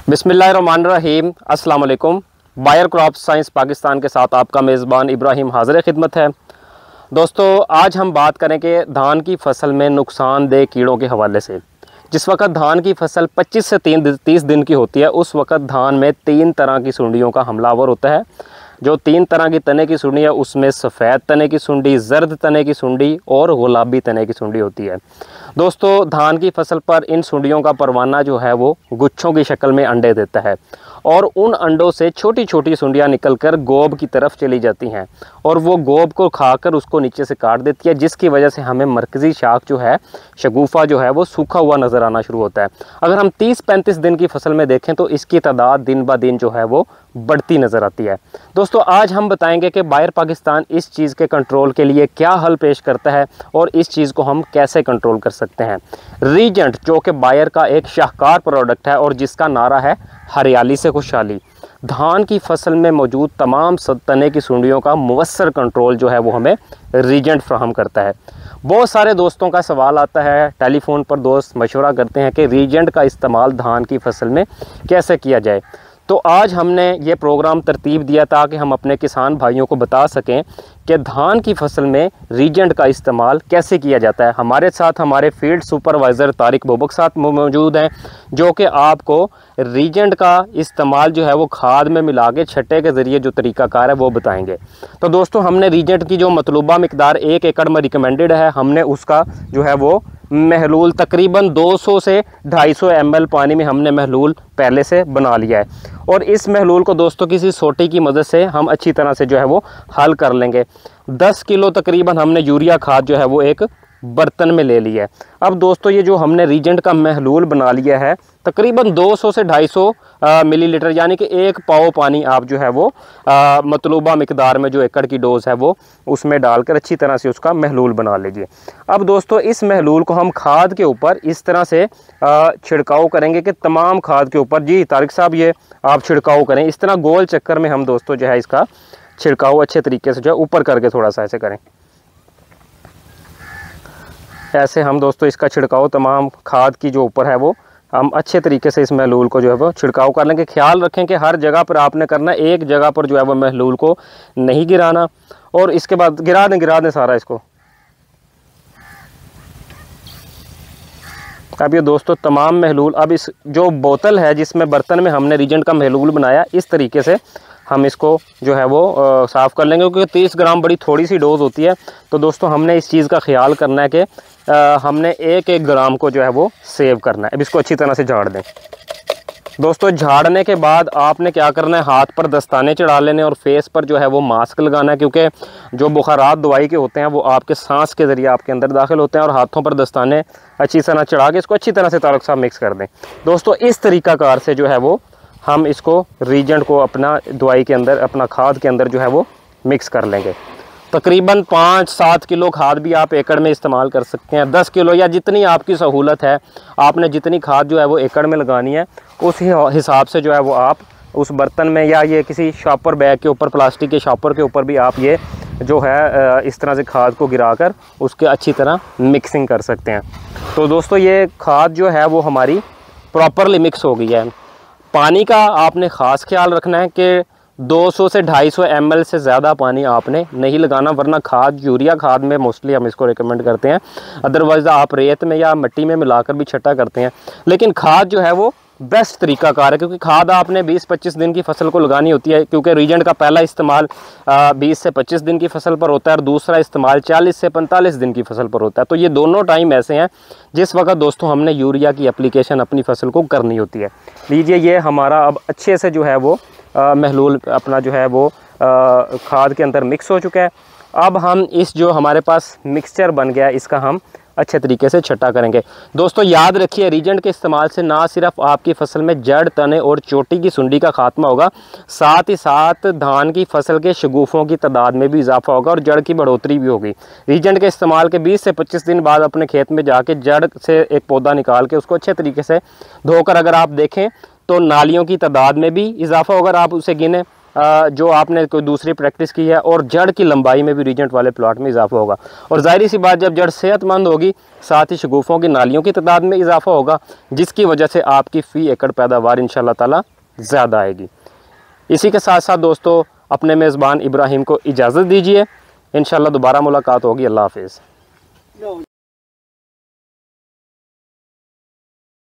बिस्मिल्लाहिर्रहमानिर्रहीम। अस्सलाम वालेकुम। बायर क्रॉप साइंस पाकिस्तान के साथ आपका मेज़बान इब्राहिम हाज़िर खिदमत है। दोस्तों, आज हम बात करेंगे धान की फसल में नुकसानदेह कीड़ों के हवाले से। जिस वक्त धान की फसल 25 से 30 दिन की होती है, उस वक्त धान में 3 तरह की सुंडियों का हमलावर होता है। जो 3 तरह की तने की सुंडी है, उसमें सफ़ेद तने की सुंडी, जर्द तने की सुंडी और गुलाबी तने की सुंडी होती है। दोस्तों, धान की फसल पर इन सुंडियों का परवाना जो है वो गुच्छों की शक्ल में अंडे देता है और उन अंडों से छोटी छोटी सुंडियां निकलकर गोब की तरफ चली जाती हैं और वो गोब को खाकर उसको नीचे से काट देती है, जिसकी वजह से हमें मरकज़ी शाख जो है, शगुफ़ा जो है वो सूखा हुआ नज़र आना शुरू होता है। अगर हम 30-35 दिन की फसल में देखें तो इसकी तादाद दिन ब दिन जो है वो बढ़ती नज़र आती है। दोस्तों, आज हम बताएंगे कि बायर पाकिस्तान इस चीज़ के कंट्रोल के लिए क्या हल पेश करता है और इस चीज़ को हम कैसे कंट्रोल कर सकते हैं। रीजेंट, जो कि बायर का एक शाहकार प्रोडक्ट है और जिसका नारा है हरियाली से खुशहाली, धान की फसल में मौजूद तमाम तने की सुंडियों का मुवस्सर कंट्रोल जो है वो हमें रीजेंट फ्राहम करता है। बहुत सारे दोस्तों का सवाल आता है, टेलीफोन पर दोस्त मशवरा करते हैं कि रीजेंट का इस्तेमाल धान की फसल में कैसे किया जाए। तो आज हमने ये प्रोग्राम तरतीब दिया ताकि हम अपने किसान भाइयों को बता सकें कि धान की फसल में रीजेंट का इस्तेमाल कैसे किया जाता है। हमारे साथ हमारे फील्ड सुपरवाइज़र तारिक बुबक साथ मौजूद हैं, जो कि आपको रीजेंट का इस्तेमाल जो है वो खाद में मिला के छट्टे के ज़रिए जो तरीक़ाकार है वो बताएंगे। तो दोस्तों, हमने रीजेंट की जो मतलूबा मिकदार 1 एकड़ में रिकमेंडेड है, हमने उसका जो है वो महलूल तकरीबन 200 से 250 ml पानी में हमने महलूल पहले से बना लिया है और इस महलूल को दोस्तों किसी सोटी की मदद से हम अच्छी तरह से जो है वो हल कर लेंगे। 10 किलो तकरीबन हमने यूरिया खाद जो है वो एक बर्तन में ले लिया है। अब दोस्तों, ये जो हमने रीजेंट का महलूल बना लिया है, तकरीबन 200 से 250 मिलीलीटर यानी कि 1 पाव पानी आप जो है वो मतलूबा मिकदार में जो एकड़ की डोज है वो उसमें डालकर अच्छी तरह से उसका महलूल बना लीजिए। अब दोस्तों, इस महलूल को हम खाद के ऊपर इस तरह से छिड़काव करेंगे कि तमाम खाद के ऊपर, जी तारिक साहब ये आप छिड़काव करें, इस तरह गोल चक्कर में हम दोस्तों जो है इसका छिड़काव अच्छे तरीके से जो है ऊपर करके थोड़ा सा ऐसे करें। ऐसे हम दोस्तों इसका छिड़काव तमाम खाद की जो ऊपर है वो हम अच्छे तरीके से इस महलूल को जो है वो छिड़काव कर लेंगे। ख्याल रखें कि हर जगह पर आपने करना, एक जगह पर जो है वो महलूल को नहीं गिराना और इसके बाद गिरा दें सारा इसको। अब ये दोस्तों तमाम महलूल, अब इस जो बोतल है जिसमें बर्तन में हमने रीजेंट का महलूल बनाया, इस तरीके से हम इसको जो है वो साफ़ कर लेंगे, क्योंकि 30 ग्राम बड़ी थोड़ी सी डोज़ होती है। तो दोस्तों, हमने इस चीज़ का ख्याल करना है कि हमने 1-1 ग्राम को जो है वो सेव करना है। अब इसको अच्छी तरह से झाड़ दें। दोस्तों, झाड़ने के बाद आपने क्या करना है, हाथ पर दस्ताने चढ़ा लेने और फेस पर जो है वो मास्क लगाना है, क्योंकि जो बुखारात दवाई के होते हैं वो आपके सांस के ज़रिए आपके अंदर दाखिल होते हैं और हाथों पर दस्ताने अच्छी तरह चढ़ा के इसको अच्छी तरह से तारुक साहब मिक्स कर दें। दोस्तों, इस तरीक़ाकार से जो है वो हम इसको रीजेंट को अपना दवाई के अंदर, अपना खाद के अंदर जो है वो मिक्स कर लेंगे। तकरीबन 5-7 किलो खाद भी आप एकड़ में इस्तेमाल कर सकते हैं, 10 किलो या जितनी आपकी सहूलत है, आपने जितनी खाद जो है वो एकड़ में लगानी है उस हिसाब से जो है वो आप उस बर्तन में या ये किसी शॉपर बैग के ऊपर, प्लास्टिक के शॉपर के ऊपर भी आप ये जो है इस तरह से खाद को गिराकर उसके अच्छी तरह मिक्सिंग कर सकते हैं। तो दोस्तों, ये खाद जो है वो हमारी प्रॉपरली मिक्स हो गई है। पानी का आपने ख़ास ख्याल रखना है कि 200 से 250 ml से ज़्यादा पानी आपने नहीं लगाना, वरना खाद, यूरिया खाद में मोस्टली हम इसको रिकमेंड करते हैं। अदरवाइज़ आप रेत में या मिट्टी में मिलाकर भी छट्टा करते हैं, लेकिन खाद जो है वो बेस्ट तरीक़ाकार है, क्योंकि खाद आपने 20-25 दिन की फसल को लगानी होती है, क्योंकि रीजेंट का पहला इस्तेमाल 20 से 25 दिन की फसल पर होता है और दूसरा इस्तेमाल 40 से 45 दिन की फसल पर होता है। तो ये दोनों टाइम ऐसे हैं जिस वक्त दोस्तों हमने यूरिया की एप्लीकेशन अपनी फसल को करनी होती है। लीजिए, ये हमारा अब अच्छे से जो है वो महलूल अपना जो है वो खाद के अंदर मिक्स हो चुका है। अब हम इस जो हमारे पास मिक्सचर बन गया, इसका हम अच्छे तरीके से छट्टा करेंगे। दोस्तों, याद रखिए, रीजेंट के इस्तेमाल से ना सिर्फ आपकी फसल में जड़, तने और चोटी की सुंडी का खात्मा होगा, साथ ही साथ धान की फसल के शगुफ़ों की तादाद में भी इजाफा होगा और जड़ की बढ़ोतरी भी होगी। रीजेंट के इस्तेमाल के 20 से 25 दिन बाद अपने खेत में जाके जड़ से एक पौधा निकाल के उसको अच्छे तरीके से धोकर अगर आप देखें तो नालियों की तादाद में भी इजाफा होगा। अगर आप उसे गिने जो आपने कोई दूसरी प्रैक्टिस की है, और जड़ की लंबाई में भी रीजेंट वाले प्लॉट में इजाफा होगा। और जाहिर सी बात, जब जड़ सेहतमंद होगी साथ ही शगुफ़ों की नालियों की तादाद में इजाफा होगा, जिसकी वजह से आपकी फ़ी एकड़ पैदावार इंशाल्लाह ताला ज़्यादा आएगी। इसी के साथ साथ दोस्तों अपने मेज़बान इब्राहिम को इजाज़त दीजिए, इंशाल्लाह दोबारा मुलाकात होगी। अल्लाह हाफ़िज़।